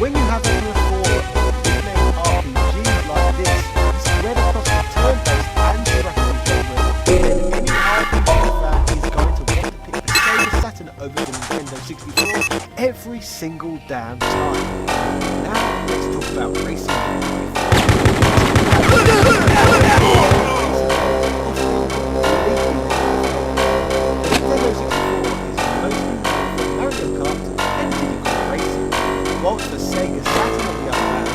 When you have a plethora of big-name RPGs like this, spread across the turn-based and strategy genres, then any RPG fan is going to want to pick the Sega Saturn over the Nintendo 64 every single damn time. Now, let's talk about racing games. Whilst the Sega Saturn on the other hand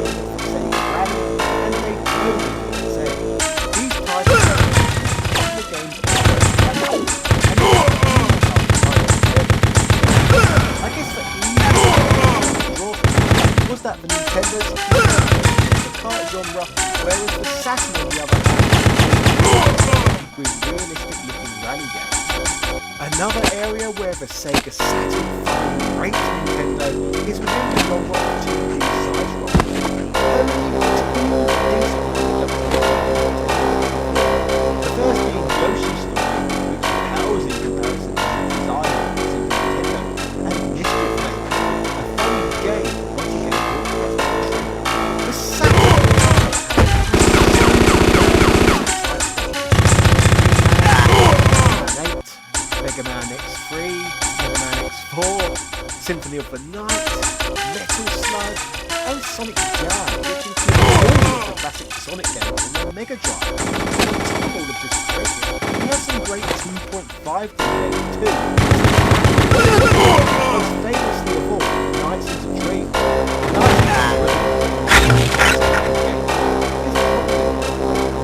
is for Sega Rally and Daytona USA. These titles are the games I guess the easy draw was that the Nintendo's the kart genre, whereas the Saturn on the other hand with realistic looking rally games. Another area where the Sega Saturn finally rates Nintendo is within the genre of 2D side roll. The first being Yoshi's Story, which pales in comparison to the design of Nintendo, and Mischief Maker, a fun game once again called the Saturn. Mega Man X3, Mega Man X4, Symphony of the Night, Metal Slug, and Sonic Jam, which includes all of the classic Sonic games on the Mega Drive. On top of all of this greatness, we have some great 2.5D games too. Most famously of all, Nights into Dream.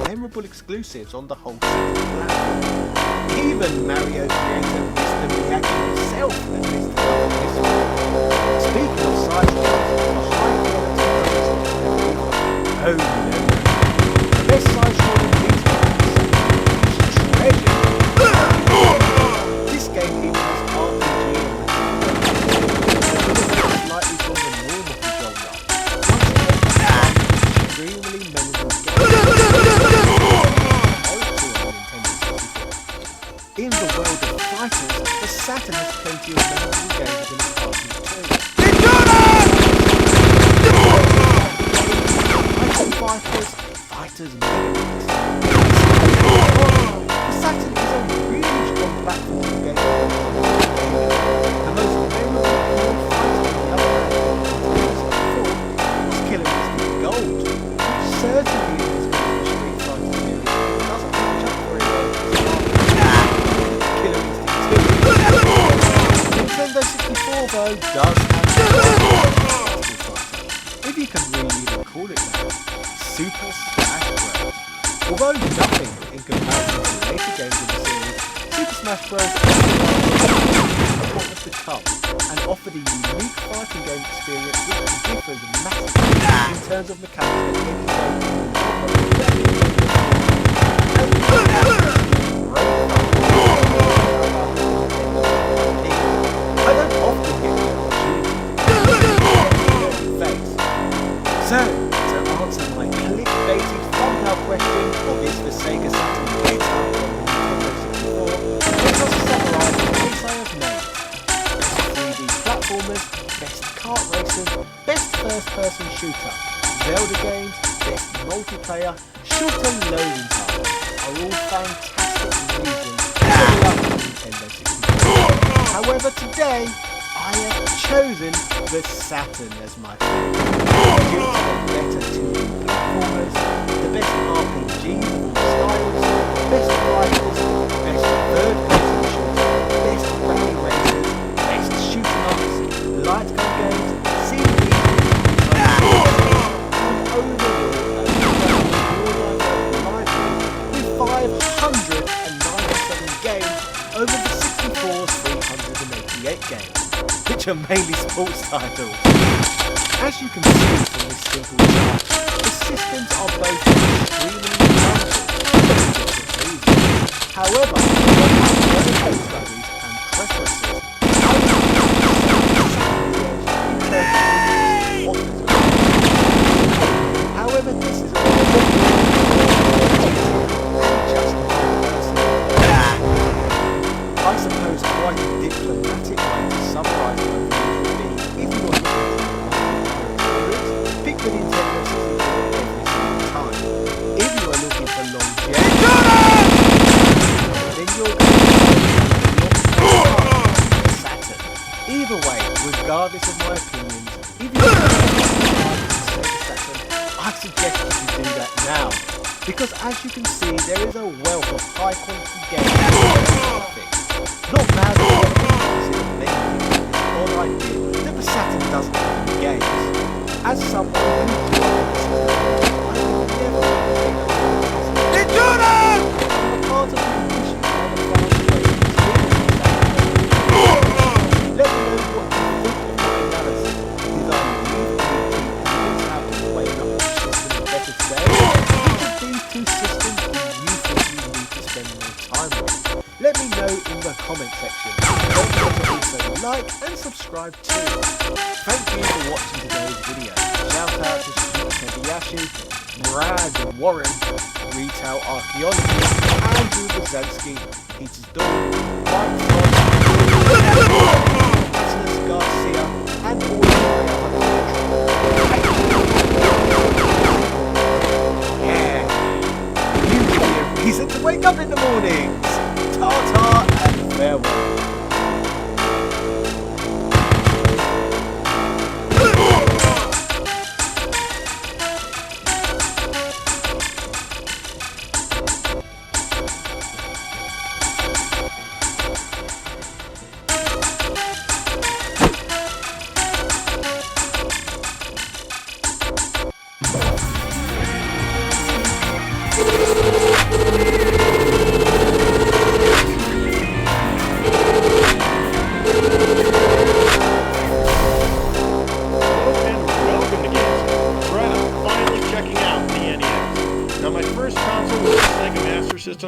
Memorable exclusives on the whole platform. Even Mario creator Mr. Miyagi himself admits to love this one. Speaking of side scrolls, a high quality oh no. The best side scrolling beats is treasure. This game even has RPG slightly from the norm of the genre. Extremely memorable in the world of fighters, the Saturn has plenty of memorable games in its party too. Fighters, Fighters Megamix. The Saturn is a really strong platform for games. The most memorable fighter on the other hand was Killer Instinct Gold, which certainly is as good as the Street Fighter series, but doesn't match up very well. Nintendo 64 though does have if you can really even call it that, Super Smash Bros. Although nothing in comparison to later games in the series, Super Smash Bros. What was to come and offered a unique fighting game experience which differs massively in terms of mechanics than any game in the I don't often get the opportunity So, to answer my clickbaited thumbnail question of is the Sega Saturn better on the Nintendo 64, let us summarise the case I have made. Best 3D platformers, best kart racers, best first-person shooter, Zelda games, best multiplayer, shorter loading times are all fantastic reasons to love the Nintendo 64. However, today, I have chosen the Saturn as my favourite. Due to the better 2D platformers, the best RPGs of all styles, best fighters, best third-person shooters, best rally racers, best shoot-em-ups, light gun games, CDs, and overall with 597 games over the 64's 388 games. Which are mainly sports titles. As you can see from this simple chart, the systems are both extremely powerful for different reasons. However, they have medical studies and preferences. However, this is all just my personal I suppose quite a diplomatic way to summarise my views would be, if you are looking my opinions. If you want to Saturn, I suggest you do that now. Because as you can see, there is a wealth of high quality games. Not bad for what all I did that the Saturn doesn't have any games. As someone who I would never think of I'm a part of the mission on the let me know what you think of my analysis. Did I leave any out of the way enough to system better today? Which of these two systems do you think you need to spend more time on? Let me know in the comment section. Don't forget to also like and subscribe too. Thank you for watching today's video. Shout out to Kebiyashi, Brad Warren, Retail Archaeology, Andrew Bazansky, Peter's Dawn, Mike Frost, Garcia, and all of my yeah, you give me a reason to wake up in the mornings. Ta-ta and farewell.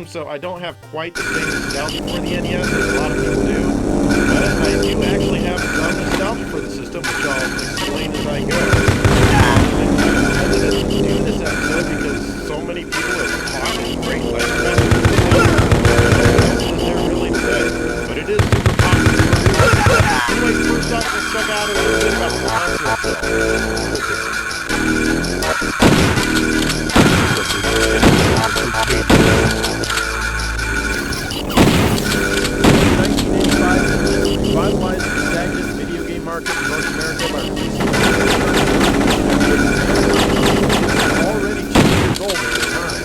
So I don't have quite the same nostalgia for the NES as a lot of people do, but I do actually have some nostalgia for the system, which I'll explain as I go. I've been kind of hesitant to do this episode because so many people have talked and praised by the they're really good, but it is super popular. Anyway, first off, let's check out a little bit about the console revitalized the stagnant video game market in North America by releasing already 2 years old at the time.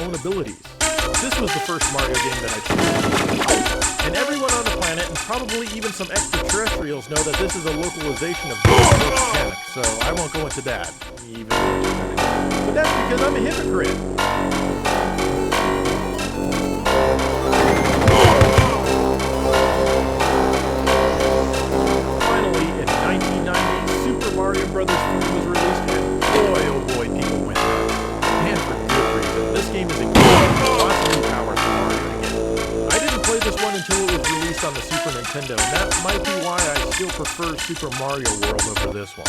own abilities. This was the first Mario game that I played. And everyone on the planet, and probably even some extraterrestrials, know that this is a localization of the mechanic, so I won't go into that. But that's because I'm a hypocrite. Finally, in 1990, Super Mario Bros. 3 was released, and boy, oh boy, people went nuts. And for good reason. This game is incredible. Lots of new powers for Mario to get. I didn't play this one until it was released on the Super Nintendo, and that might be why I still prefer Super Mario World over this one.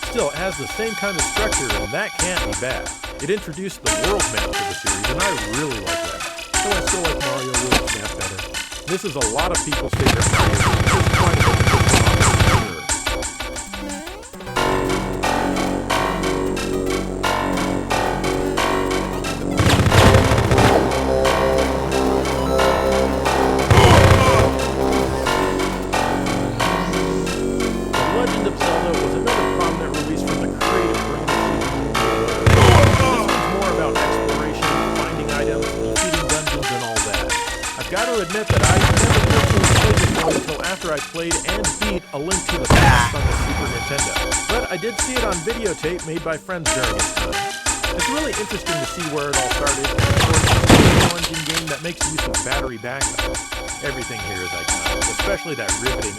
Still, it has the same kind of structure, and that can't be bad. It introduced the world map to the series, and I really like that. So I still like Mario World map better. This is a lot of people's favorite Mario game. This is quite a bit of fun, for sure. The Legend of Zelda was another prominent release from the creative brain of Super Nintendo. This one's more about exploration, finding items, defeating dungeons, and all that. I've got to admit that I never personally played this one until after I played and beat A Link to the Past on the Super Nintendo. But I did see it on videotape made by friends during its time. It's really interesting to see where it all started, and of course it's a challenging game that makes use of battery backup. Everything here is iconic, especially that riveting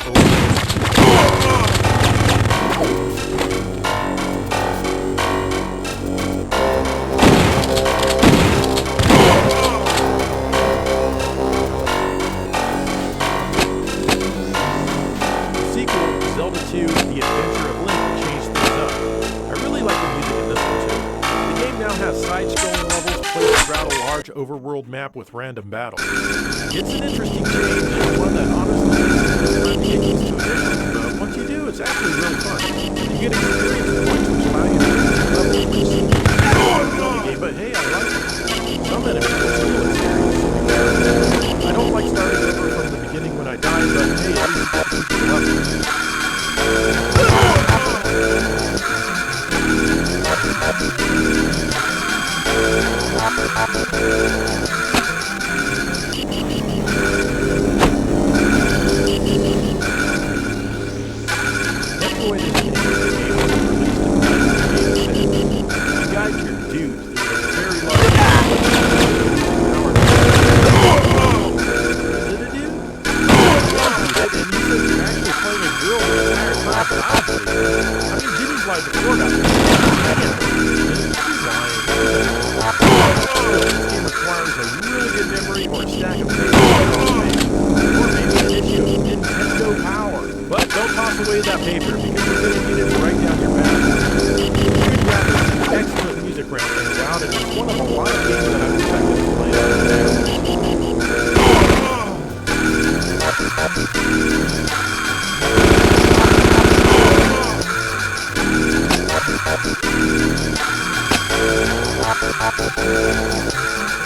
Zelda 2, The Adventure of Link, changed things up. I really like the music in this one too. The game now has side-scrolling levels placed throughout a large overworld map with random battles. It's an interesting change, and one that honestly takes time to get used to initially, but once you do, it's actually really fun. You get experience points which allow you to finish levels which seem to be the game, but hey, I like it. Some enemies will steal experience. I don't like starting over from the beginning when I die, but hey, at least you get to keep the level. Metroid is an interesting game that was released in 1987. You guide your dude through a very large power. Is it a dude? And you said you're actually playing a girl the entire time, obviously. I mean, Jimmy's lied before about this. She's lying. This game requires a really good memory or a stack of paper. Or maybe an issue of Nintendo Power. But don't toss away that paper, because you're going to need it to write down your password. Good graphics and excellent music round things out, and it's one of a lot of games that I wish I could play on today.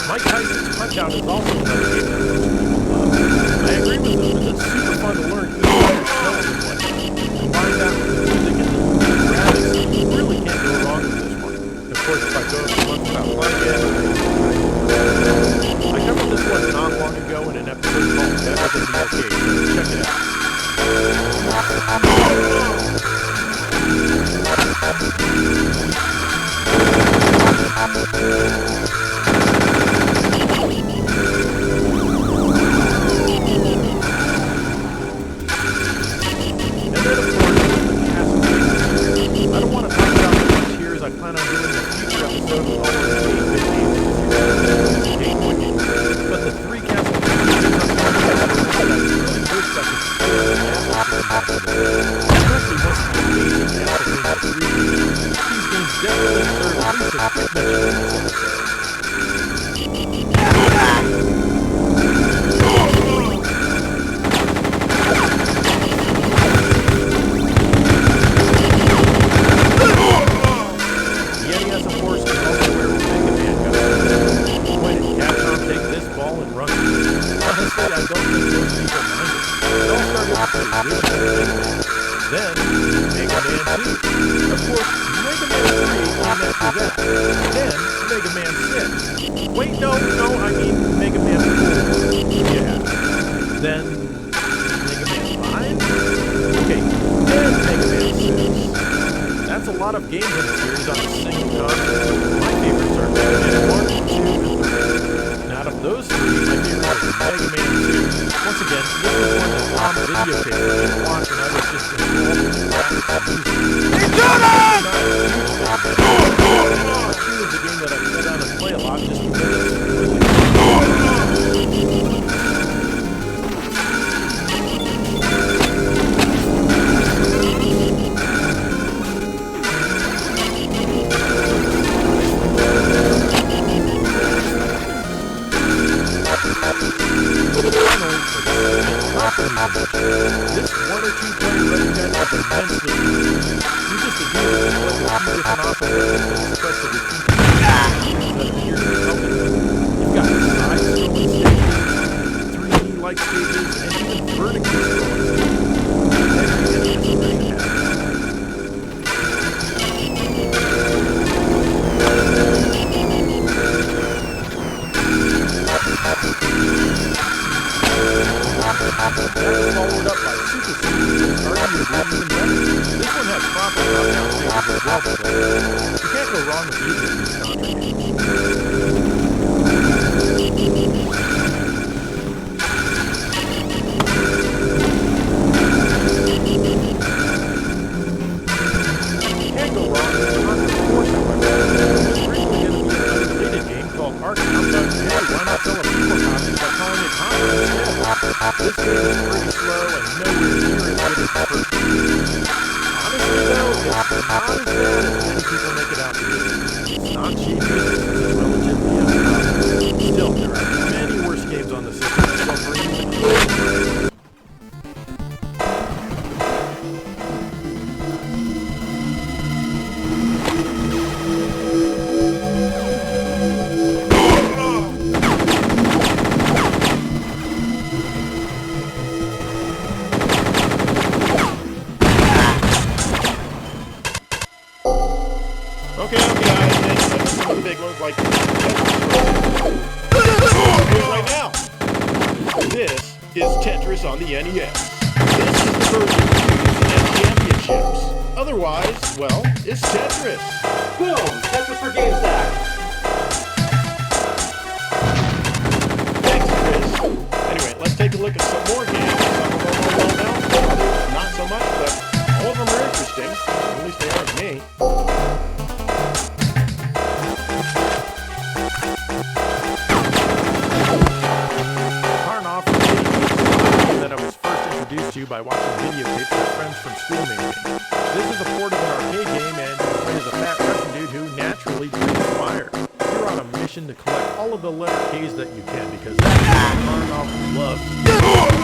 Mike Tyson's Punch-Out is also another game that most people love. I agree with them, and it's super fun to learn each other's spells and whatnot. Combine that with the music and the graphics, you really can't go wrong with this one. Of course, if I go a few months without playing it, I covered this one not long ago in an episode called Better Than the Arcade, so check it out. No, I mean Mega Man 4. Yeah. Then Mega Man 5? Okay, then Mega Man 6. That's a lot of games in the series on a single console. My favorites are Mega Man 1, 2, and 3. And out of those three, my favorite is Mega Man 2. Once again, this was one that Tom videotaped for me to watch, and I was just involved in the graphics and music. Two is a game that I sit down and play a lot just because it's really fun. This 1 or 2 player running gun is immensely fun. You just do it with a few different operators and express the repeat that appear to be helping them. You've got side-scrolling stages, 3D-like stages, and even vertically scrolling stages. Every NES already has this. That was followed up by Super Speedrun, arguably even better. This one has proper top-down stages as well to play. You can't go wrong with either of these Contra games. You can't go wrong with Contra Force, however. It's originally going to be an unrelated game called Arkham, but hey, why not sell a people copy by calling it Contra instead? This game is pretty slow and nowhere near as good as the first two. Honestly though, it's not as bad as many people make it out to be. It's not cheap either since it's relatively uncommon. Still, there are many worse games on the system that don't bring even close to praise. Okay, I think some of the big ones like right now. This is Tetris on the NES. This is the version used at championships. Otherwise, well, it's Tetris. Boom! Tetris for GameStack. Thanks, Chris. Anyway, let's take a look at some more games. Some of them are well known, others not so much, but all of them are interesting. At least they are to me. To by watching videotapes that friends from school made me. This is a port of an arcade game, and you play as a fat Russian dude who naturally breathes fire. You're on a mission to collect all of the letter K's that you can, because that's what Karnov loves.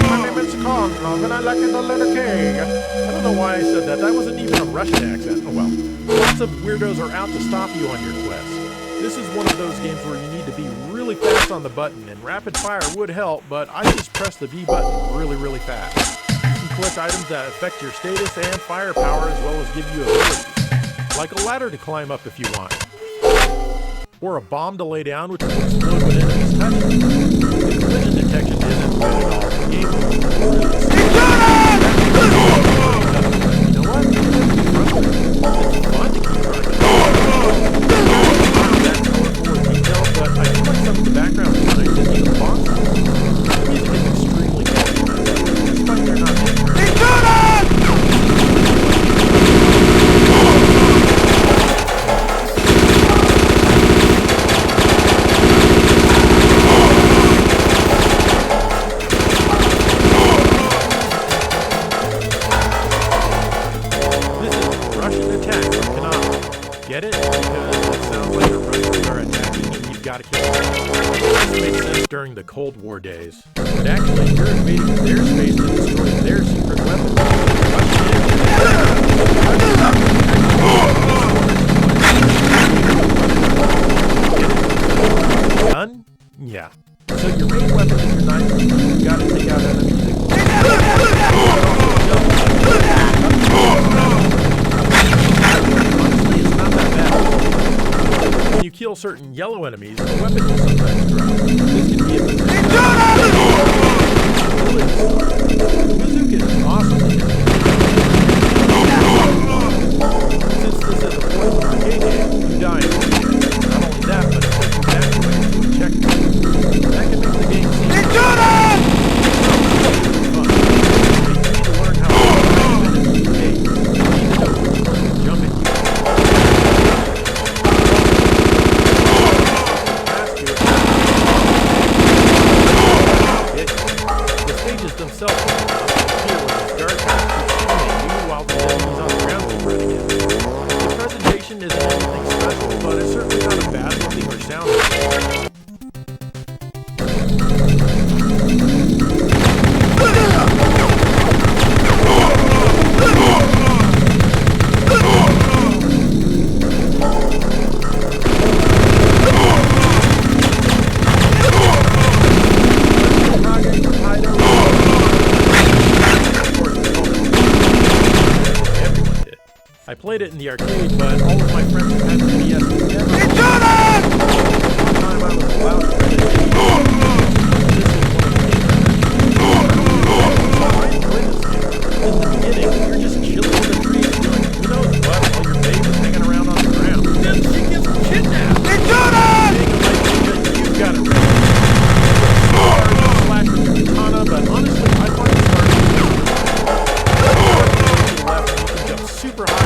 My name is Karnov, and I like the letter K. I don't know why I said that. That wasn't even a Russian accent. Oh well. Lots of weirdos are out to stop you on your quest. This is one of those games where you need to be really fast on the button, and rapid fire would help, but I just press the V button really fast. Collect items that affect your status and firepower as well as give you abilities. Like a ladder to climb up if you want. Or a bomb to lay down which will explode when enemies touch it. The collision detection isn't good at all. The game is really you know what? It's fun to keep running. That colorful and detailed, but I do like some of the background designs and even bosses. The music is extremely catchy, despite there not being Get it? Because it sounds like the Russians are attacking and you've got to kill them. This made sense during the Cold War days. But actually, you're invading their space to destroy their secret weapons. Gun? Yeah. So your main weapon is your knife. You've got to take out enemies. Honestly, it's not that bad. When you kill certain yellow enemies, a weapon will sometimes drop. This can be a The bazooka is awesome because since this is a portable arcade game, you die in one hit. Not only that, but it takes you back away to a checkpoint. That can make the game seem fun. You need to learn how to enemies behave. You need to know which one to jump into. The stages themselves here with the start pass keep shooting you while the enemies on the ground keep running in. The presentation isn't anything special, but it's certainly not a bad looking or sounding. I played it in the arcade, but all of my friends who had the NES never. One time I was allowed to play it. This is one of the games. In the beginning, you're just chilling in the trees doing who knows what while your babe is hanging around on the ground. Then she gets kidnapped. You've got it ready. Slash with your katana, but honestly, I find it hard to do. Left, you can jump super high.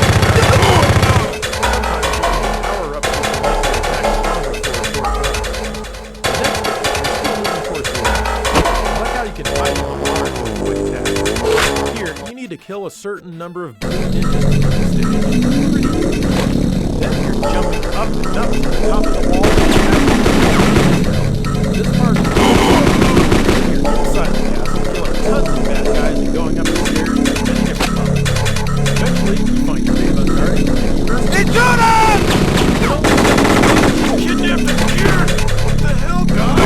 To kill a certain number of blue ninjas in the stage. Pretty easy. Then you're jumping up and up to the top of the wall. This part is cool. You're inside the castle, killing tons of bad guys and going up the stairs to many different levels. Eventually, you find your babe unguarded and you rescue. Hey, Jordan! She's kidnapped and cured! What the hell, guys?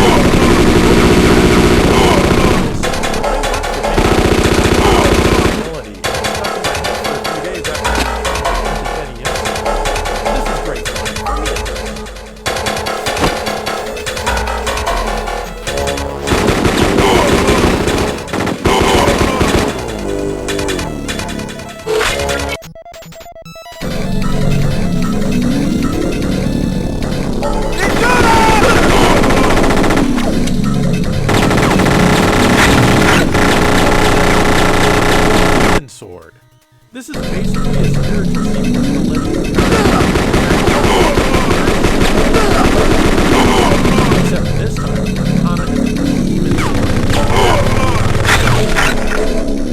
This is basically a spiritual sequel to the Legend of except this time, Katana is a demon sword.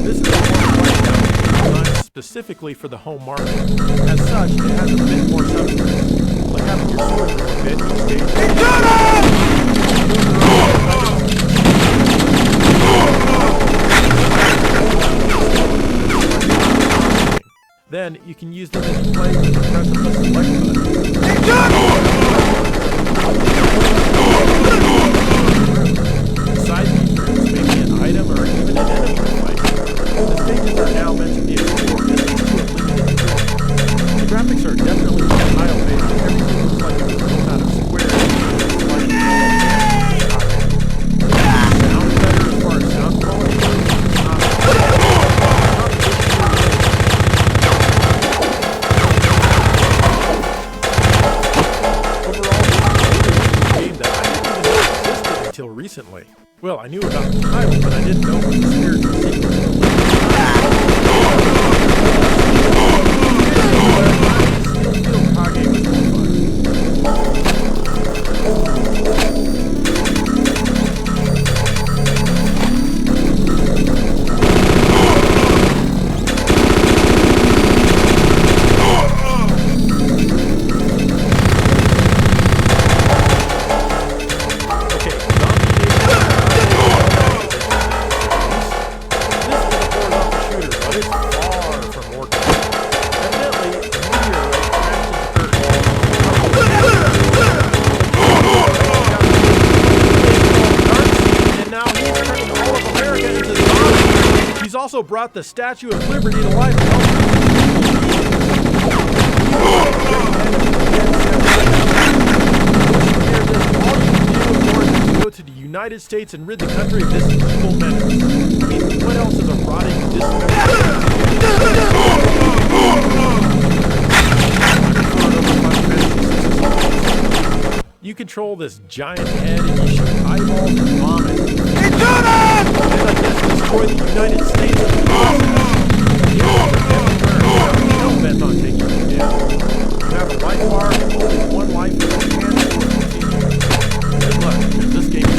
This is a one-point down designed specifically for the home market. As such, it has a bit more substance, like having your sword move a bit each stage. Then you can use them as you play with the press of the select button. Inside these rooms may be an item or even an enemy to fight. The stages are now meant to be explored, at least to a limited degree. The graphics are definitely more tile-based and everything looks like it was built out of squares. Sounds better as far as sound quality goes. Until recently. Well, I knew about the title, but I didn't know it was a spiritual sequel to the Legend of Zelda. I still feel Kage was more fun. Also brought the Statue of Liberty to life. to the United States and rid the country of this evil menace. I mean, what else is a rotting, dismembered... You control this giant head and you shoot eyeballs and vomit. And I guess destroy the United States in the process. You're hell-bent on taking you down. You have a life bar and only one life for the chance to continue. Good luck, because this game is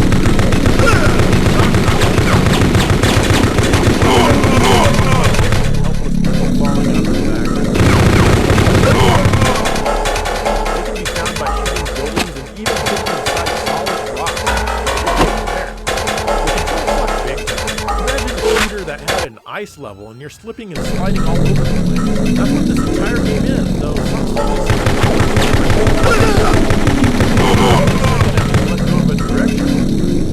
helpless people falling out of the background. They can be found by shooting buildings and even sitting inside solid rock. Imagine a shooter that had an ice level and you're slipping and sliding all over the place. That's what this entire game is, though some stages let go of a direction.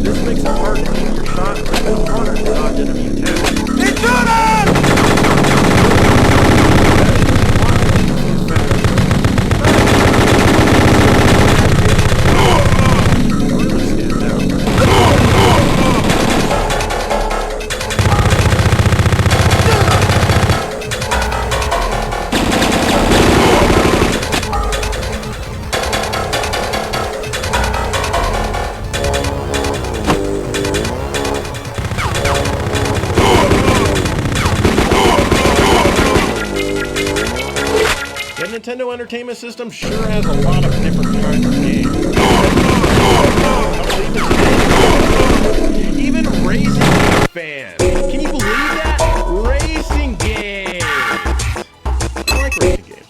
This makes it hard to aim your shot and harder to dodge enemy attacks. Really stands out. The Nintendo Entertainment System sure has a lot of different kinds of games. I believe it's even racing fans. Can you believe that? Racing games! I like racing games.